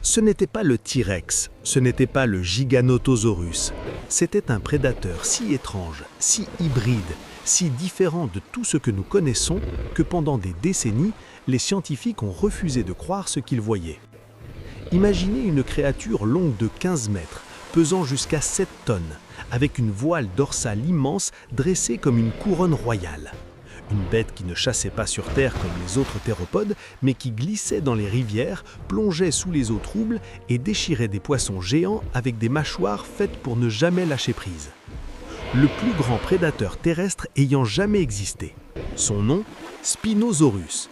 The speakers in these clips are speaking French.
Ce n'était pas le T-Rex, ce n'était pas le Giganotosaurus. C'était un prédateur si étrange, si hybride, si différent de tout ce que nous connaissons que pendant des décennies, les scientifiques ont refusé de croire ce qu'ils voyaient. Imaginez une créature longue de 15 mètres, pesant jusqu'à 7 tonnes, avec une voile dorsale immense dressée comme une couronne royale. Une bête qui ne chassait pas sur terre comme les autres théropodes, mais qui glissait dans les rivières, plongeait sous les eaux troubles et déchirait des poissons géants avec des mâchoires faites pour ne jamais lâcher prise. Le plus grand prédateur terrestre ayant jamais existé. Son nom, Spinosaurus.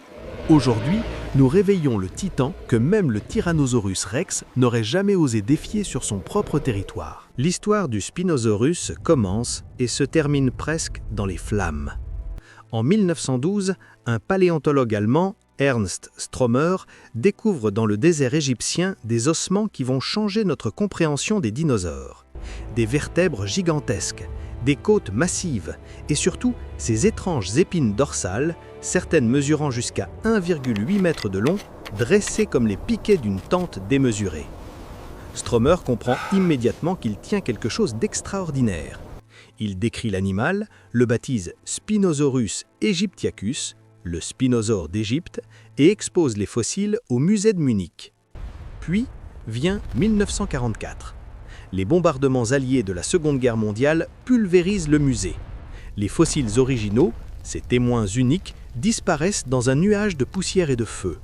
Aujourd'hui, nous réveillons le titan que même le Tyrannosaurus rex n'aurait jamais osé défier sur son propre territoire. L'histoire du Spinosaurus commence et se termine presque dans les flammes. En 1912, un paléontologue allemand, Ernst Stromer, découvre dans le désert égyptien des ossements qui vont changer notre compréhension des dinosaures. Des vertèbres gigantesques, des côtes massives et surtout ces étranges épines dorsales, certaines mesurant jusqu'à 1,8 m de long, dressées comme les piquets d'une tente démesurée. Stromer comprend immédiatement qu'il tient quelque chose d'extraordinaire. Il décrit l'animal, le baptise Spinosaurus aegyptiacus, le spinosaure d'Égypte, et expose les fossiles au musée de Munich. Puis vient 1944. Les bombardements alliés de la Seconde Guerre mondiale pulvérisent le musée. Les fossiles originaux, ces témoins uniques, disparaissent dans un nuage de poussière et de feu.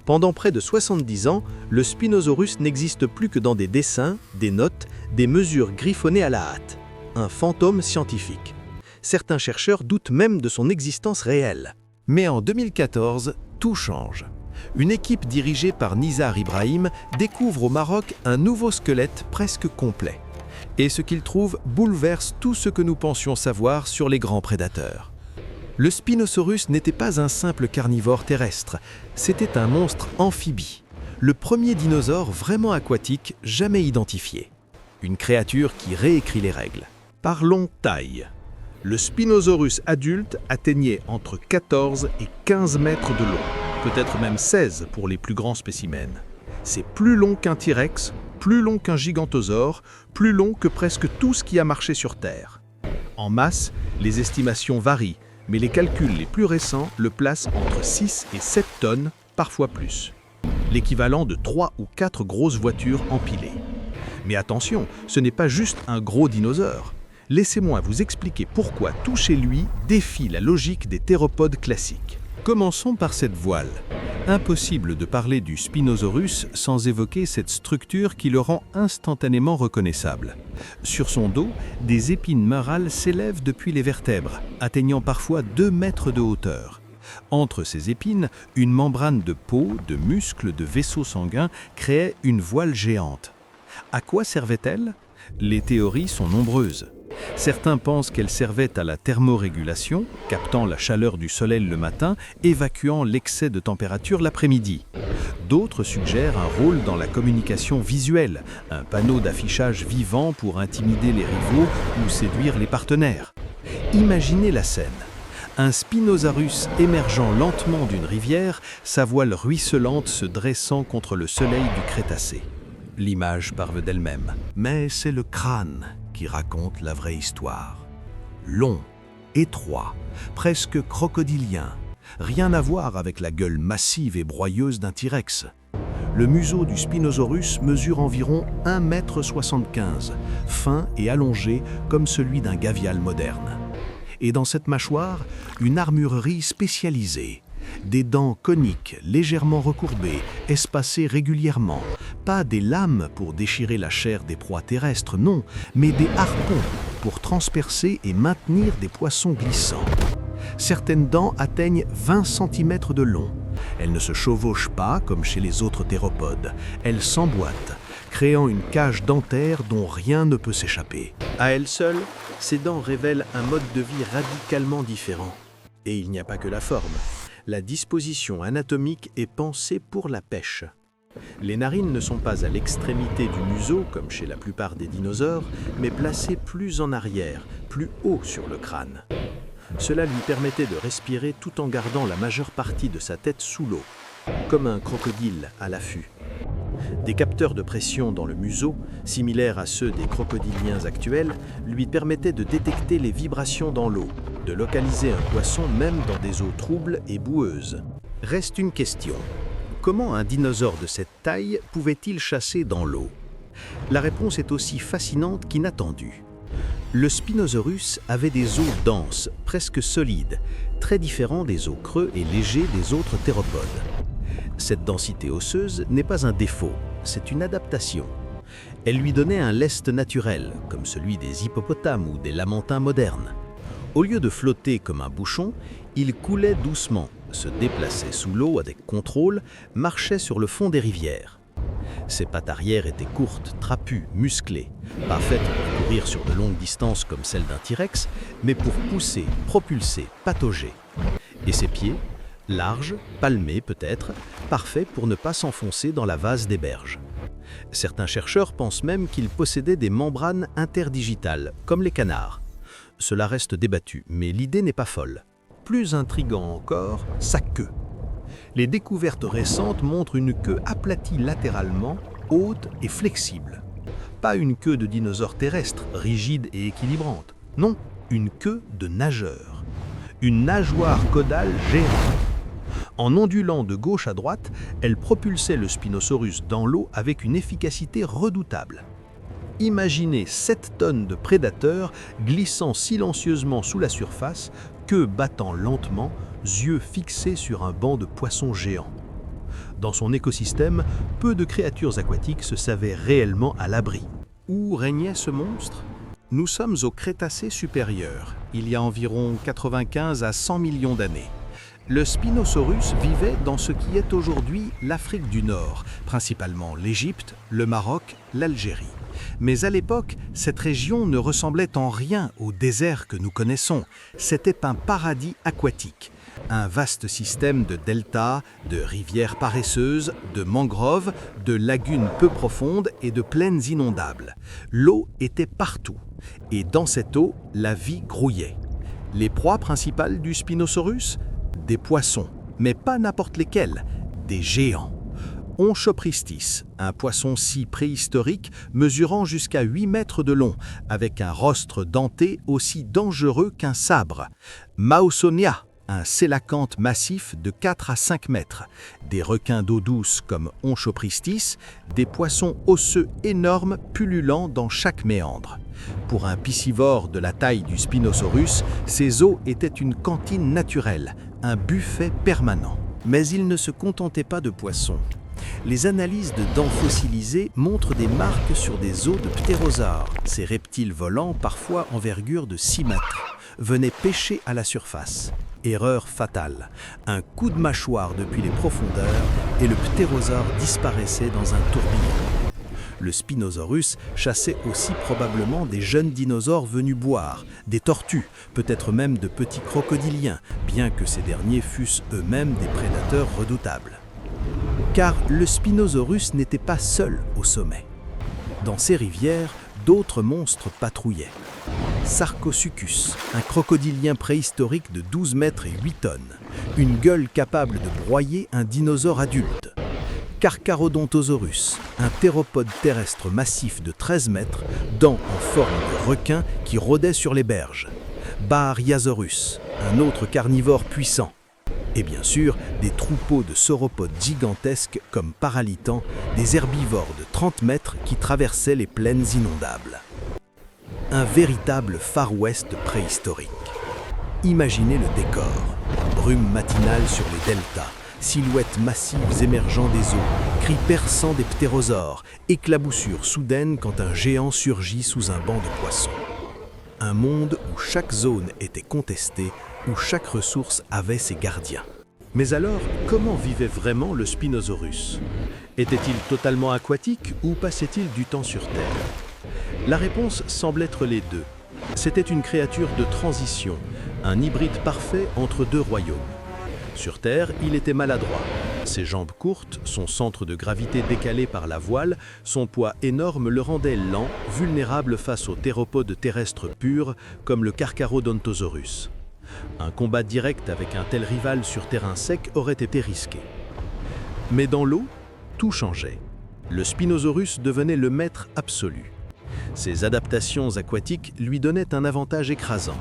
Pendant près de 70 ans, le Spinosaurus n'existe plus que dans des dessins, des notes, des mesures griffonnées à la hâte. Un fantôme scientifique. Certains chercheurs doutent même de son existence réelle. Mais en 2014, tout change. Une équipe dirigée par Nizar Ibrahim découvre au Maroc un nouveau squelette presque complet. Et ce qu'il trouve bouleverse tout ce que nous pensions savoir sur les grands prédateurs. Le Spinosaurus n'était pas un simple carnivore terrestre, c'était un monstre amphibie. Le premier dinosaure vraiment aquatique jamais identifié. Une créature qui réécrit les règles. Parlons taille. Le Spinosaurus adulte atteignait entre 14 et 15 mètres de long, peut-être même 16 pour les plus grands spécimens. C'est plus long qu'un T-Rex, plus long qu'un gigantosaure, plus long que presque tout ce qui a marché sur Terre. En masse, les estimations varient, mais les calculs les plus récents le placent entre 6 et 7 tonnes, parfois plus. L'équivalent de 3 ou 4 grosses voitures empilées. Mais attention, ce n'est pas juste un gros dinosaure. Laissez-moi vous expliquer pourquoi tout chez lui défie la logique des théropodes classiques. Commençons par cette voile. Impossible de parler du Spinosaurus sans évoquer cette structure qui le rend instantanément reconnaissable. Sur son dos, des épines neurales s'élèvent depuis les vertèbres, atteignant parfois 2 mètres de hauteur. Entre ces épines, une membrane de peau, de muscles, de vaisseaux sanguins créait une voile géante. À quoi servait-elle ? Les théories sont nombreuses. Certains pensent qu'elle servait à la thermorégulation, captant la chaleur du soleil le matin, évacuant l'excès de température l'après-midi. D'autres suggèrent un rôle dans la communication visuelle, un panneau d'affichage vivant pour intimider les rivaux ou séduire les partenaires. Imaginez la scène. Un Spinosaurus émergeant lentement d'une rivière, sa voile ruisselante se dressant contre le soleil du Crétacé. L'image parve d'elle-même, mais c'est le crâne qui raconte la vraie histoire. Long, étroit, presque crocodilien, rien à voir avec la gueule massive et broyeuse d'un T-Rex. Le museau du Spinosaurus mesure environ 1,75 m, fin et allongé comme celui d'un gavial moderne. Et dans cette mâchoire, une armurerie spécialisée. Des dents coniques, légèrement recourbées, espacées régulièrement. Pas des lames pour déchirer la chair des proies terrestres, non, mais des harpons pour transpercer et maintenir des poissons glissants. Certaines dents atteignent 20 cm de long. Elles ne se chevauchent pas comme chez les autres théropodes. Elles s'emboîtent, créant une cage dentaire dont rien ne peut s'échapper. À elles seules, ces dents révèlent un mode de vie radicalement différent. Et il n'y a pas que la forme. La disposition anatomique est pensée pour la pêche. Les narines ne sont pas à l'extrémité du museau, comme chez la plupart des dinosaures, mais placées plus en arrière, plus haut sur le crâne. Cela lui permettait de respirer tout en gardant la majeure partie de sa tête sous l'eau, comme un crocodile à l'affût. Des capteurs de pression dans le museau, similaires à ceux des crocodiliens actuels, lui permettaient de détecter les vibrations dans l'eau, de localiser un poisson même dans des eaux troubles et boueuses. Reste une question. Comment un dinosaure de cette taille pouvait-il chasser dans l'eau? La réponse est aussi fascinante qu'inattendue. Le Spinosaurus avait des os denses, presque solides, très différents des os creux et légers des autres théropodes. Cette densité osseuse n'est pas un défaut, c'est une adaptation. Elle lui donnait un lest naturel, comme celui des hippopotames ou des lamantins modernes. Au lieu de flotter comme un bouchon, il coulait doucement, se déplaçait sous l'eau avec contrôle, marchait sur le fond des rivières. Ses pattes arrière étaient courtes, trapues, musclées, pas faites pour courir sur de longues distances comme celles d'un T-Rex, mais pour pousser, propulser, patauger. Et ses pieds, larges, palmés peut-être, parfaits pour ne pas s'enfoncer dans la vase des berges. Certains chercheurs pensent même qu'il possédait des membranes interdigitales, comme les canards. Cela reste débattu, mais l'idée n'est pas folle. Plus intriguant encore, sa queue. Les découvertes récentes montrent une queue aplatie latéralement, haute et flexible. Pas une queue de dinosaure terrestre, rigide et équilibrante. Non, une queue de nageur. Une nageoire caudale géante. En ondulant de gauche à droite, elle propulsait le Spinosaurus dans l'eau avec une efficacité redoutable. Imaginez 7 tonnes de prédateurs glissant silencieusement sous la surface, queue battant lentement, yeux fixés sur un banc de poissons géants. Dans son écosystème, peu de créatures aquatiques se savaient réellement à l'abri. Où régnait ce monstre? Nous sommes au Crétacé supérieur, il y a environ 95 à 100 millions d'années. Le Spinosaurus vivait dans ce qui est aujourd'hui l'Afrique du Nord, principalement l'Égypte, le Maroc, l'Algérie. Mais à l'époque, cette région ne ressemblait en rien au désert que nous connaissons. C'était un paradis aquatique. Un vaste système de deltas, de rivières paresseuses, de mangroves, de lagunes peu profondes et de plaines inondables. L'eau était partout. Et dans cette eau, la vie grouillait. Les proies principales du Spinosaurus? Des poissons, mais pas n'importe lesquels, des géants. Onchopristis, un poisson-scie préhistorique mesurant jusqu'à 8 mètres de long, avec un rostre denté aussi dangereux qu'un sabre. Mausonia, un sélacanthe massif de 4 à 5 mètres. Des requins d'eau douce comme Onchopristis, des poissons osseux énormes pullulant dans chaque méandre. Pour un piscivore de la taille du Spinosaurus, ces eaux étaient une cantine naturelle, un buffet permanent. Mais il ne se contentait pas de poissons. Les analyses de dents fossilisées montrent des marques sur des os de ptérosaures. Ces reptiles volants, parfois envergure de 6 mètres, venaient pêcher à la surface. Erreur fatale. Un coup de mâchoire depuis les profondeurs et le ptérosaure disparaissait dans un tourbillon. Le Spinosaurus chassait aussi probablement des jeunes dinosaures venus boire, des tortues, peut-être même de petits crocodiliens, bien que ces derniers fussent eux-mêmes des prédateurs redoutables. Car le Spinosaurus n'était pas seul au sommet. Dans ces rivières, d'autres monstres patrouillaient. Sarcosuchus, un crocodilien préhistorique de 12 mètres et 8 tonnes, une gueule capable de broyer un dinosaure adulte. Carcharodontosaurus, un théropode terrestre massif de 13 mètres, dents en forme de requin qui rôdait sur les berges. Barysaurus, un autre carnivore puissant. Et bien sûr, des troupeaux de sauropodes gigantesques comme Paralitan, des herbivores de 30 mètres qui traversaient les plaines inondables. Un véritable Far West préhistorique. Imaginez le décor. Brume matinale sur les deltas, silhouettes massives émergeant des eaux, cris perçants des ptérosaures, éclaboussures soudaines quand un géant surgit sous un banc de poissons. Un monde où chaque zone était contestée, où chaque ressource avait ses gardiens. Mais alors, comment vivait vraiment le Spinosaurus? Était-il totalement aquatique ou passait-il du temps sur Terre? La réponse semble être les deux. C'était une créature de transition, un hybride parfait entre deux royaumes. Sur Terre, il était maladroit. Ses jambes courtes, son centre de gravité décalé par la voile, son poids énorme le rendait lent, vulnérable face aux théropodes terrestres purs comme le Carcharodontosaurus. Un combat direct avec un tel rival sur terrain sec aurait été risqué. Mais dans l'eau, tout changeait. Le Spinosaurus devenait le maître absolu. Ses adaptations aquatiques lui donnaient un avantage écrasant.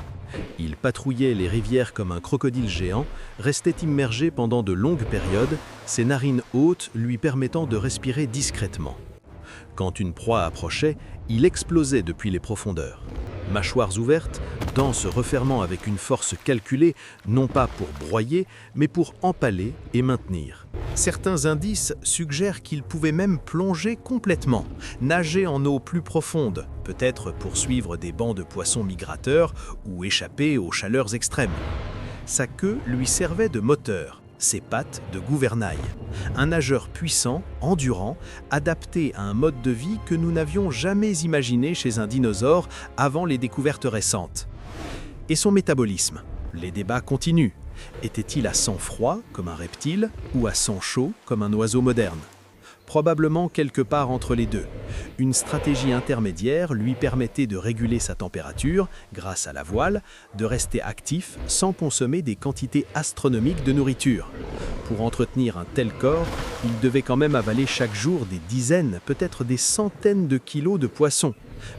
Il patrouillait les rivières comme un crocodile géant, restait immergé pendant de longues périodes, ses narines hautes lui permettant de respirer discrètement. Quand une proie approchait, il explosait depuis les profondeurs. Mâchoires ouvertes, dents se refermant avec une force calculée, non pas pour broyer, mais pour empaler et maintenir. Certains indices suggèrent qu'il pouvait même plonger complètement, nager en eau plus profonde, peut-être pour suivre des bancs de poissons migrateurs ou échapper aux chaleurs extrêmes. Sa queue lui servait de moteur, ses pattes de gouvernail. Un nageur puissant, endurant, adapté à un mode de vie que nous n'avions jamais imaginé chez un dinosaure avant les découvertes récentes. Et son métabolisme? Les débats continuent. Était-il à sang froid, comme un reptile, ou à sang chaud, comme un oiseau moderne? Probablement quelque part entre les deux. Une stratégie intermédiaire lui permettait de réguler sa température, grâce à la voile, de rester actif sans consommer des quantités astronomiques de nourriture. Pour entretenir un tel corps, il devait quand même avaler chaque jour des dizaines, peut-être des centaines de kilos de poissons.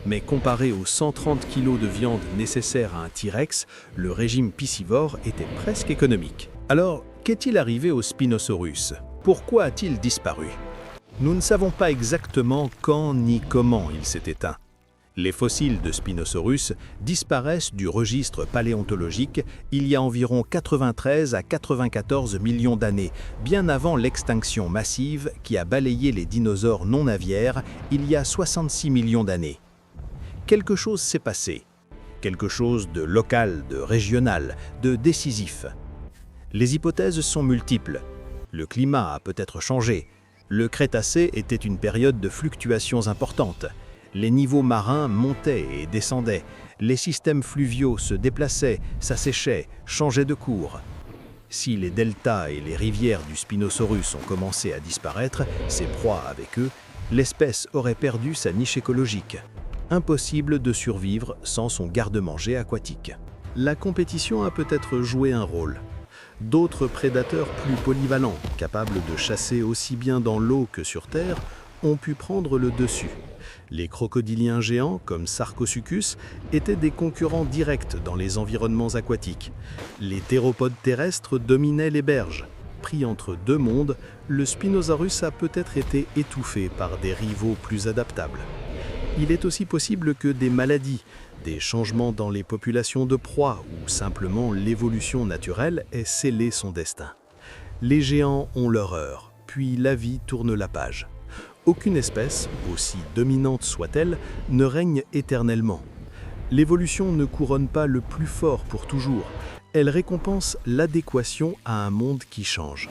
Mais comparé aux 130 kilos de viande nécessaires à un T-Rex, le régime piscivore était presque économique. Alors, qu'est-il arrivé au Spinosaurus? Pourquoi a-t-il disparu? Nous ne savons pas exactement quand ni comment il s'est éteint. Les fossiles de Spinosaurus disparaissent du registre paléontologique il y a environ 93 à 94 millions d'années, bien avant l'extinction massive qui a balayé les dinosaures non aviaires il y a 66 millions d'années. Quelque chose s'est passé, quelque chose de local, de régional, de décisif. Les hypothèses sont multiples. Le climat a peut-être changé. Le Crétacé était une période de fluctuations importantes. Les niveaux marins montaient et descendaient. Les systèmes fluviaux se déplaçaient, s'asséchaient, changeaient de cours. Si les deltas et les rivières du Spinosaurus ont commencé à disparaître, ses proies avec eux, l'espèce aurait perdu sa niche écologique. Impossible de survivre sans son garde-manger aquatique. La compétition a peut-être joué un rôle. D'autres prédateurs plus polyvalents, capables de chasser aussi bien dans l'eau que sur terre, ont pu prendre le dessus. Les crocodiliens géants, comme Sarcosuchus, étaient des concurrents directs dans les environnements aquatiques. Les théropodes terrestres dominaient les berges. Pris entre deux mondes, le Spinosaurus a peut-être été étouffé par des rivaux plus adaptables. Il est aussi possible que des maladies, des changements dans les populations de proies ou simplement l'évolution naturelle aient scellé son destin. Les géants ont leur heure, puis la vie tourne la page. Aucune espèce, aussi dominante soit-elle, ne règne éternellement. L'évolution ne couronne pas le plus fort pour toujours, elle récompense l'adéquation à un monde qui change.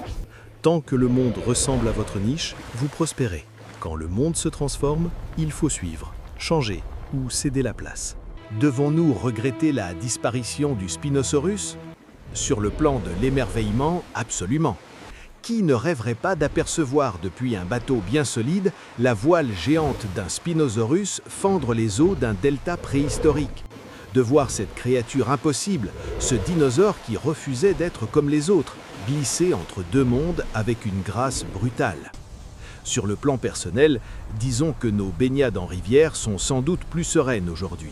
Tant que le monde ressemble à votre niche, vous prospérez. Quand le monde se transforme, il faut suivre, changer ou céder la place. Devons-nous regretter la disparition du Spinosaurus? Sur le plan de l'émerveillement, absolument. Qui ne rêverait pas d'apercevoir depuis un bateau bien solide la voile géante d'un Spinosaurus fendre les eaux d'un delta préhistorique? De voir cette créature impossible, ce dinosaure qui refusait d'être comme les autres, glisser entre deux mondes avec une grâce brutale. Sur le plan personnel, disons que nos baignades en rivière sont sans doute plus sereines aujourd'hui.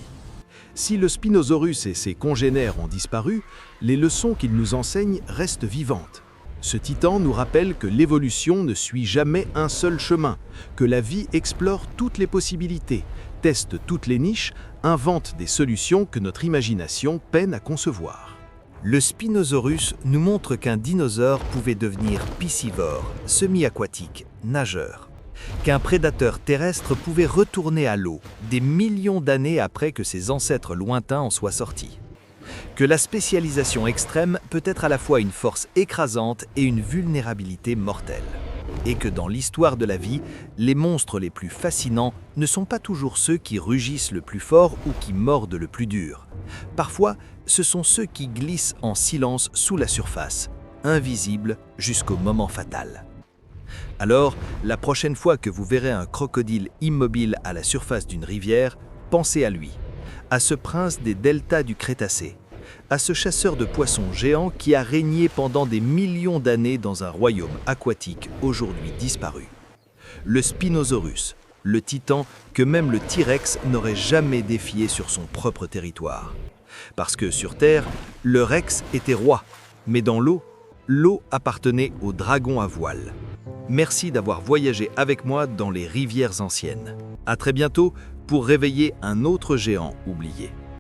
Si le Spinosaurus et ses congénères ont disparu, les leçons qu'il nous enseigne restent vivantes. Ce titan nous rappelle que l'évolution ne suit jamais un seul chemin, que la vie explore toutes les possibilités, teste toutes les niches, invente des solutions que notre imagination peine à concevoir. Le Spinosaurus nous montre qu'un dinosaure pouvait devenir piscivore, semi-aquatique, nageur. Qu'un prédateur terrestre pouvait retourner à l'eau des millions d'années après que ses ancêtres lointains en soient sortis. Que la spécialisation extrême peut être à la fois une force écrasante et une vulnérabilité mortelle. Et que dans l'histoire de la vie, les monstres les plus fascinants ne sont pas toujours ceux qui rugissent le plus fort ou qui mordent le plus dur. Parfois, ce sont ceux qui glissent en silence sous la surface, invisibles jusqu'au moment fatal. Alors, la prochaine fois que vous verrez un crocodile immobile à la surface d'une rivière, pensez à lui, à ce prince des deltas du Crétacé, à ce chasseur de poissons géants qui a régné pendant des millions d'années dans un royaume aquatique aujourd'hui disparu. le Spinosaurus, le titan que même le T-Rex n'aurait jamais défié sur son propre territoire. Parce que sur Terre, le Rex était roi, mais dans l'eau, l'eau appartenait au dragon à voile. Merci d'avoir voyagé avec moi dans les rivières anciennes. À très bientôt pour réveiller un autre géant oublié.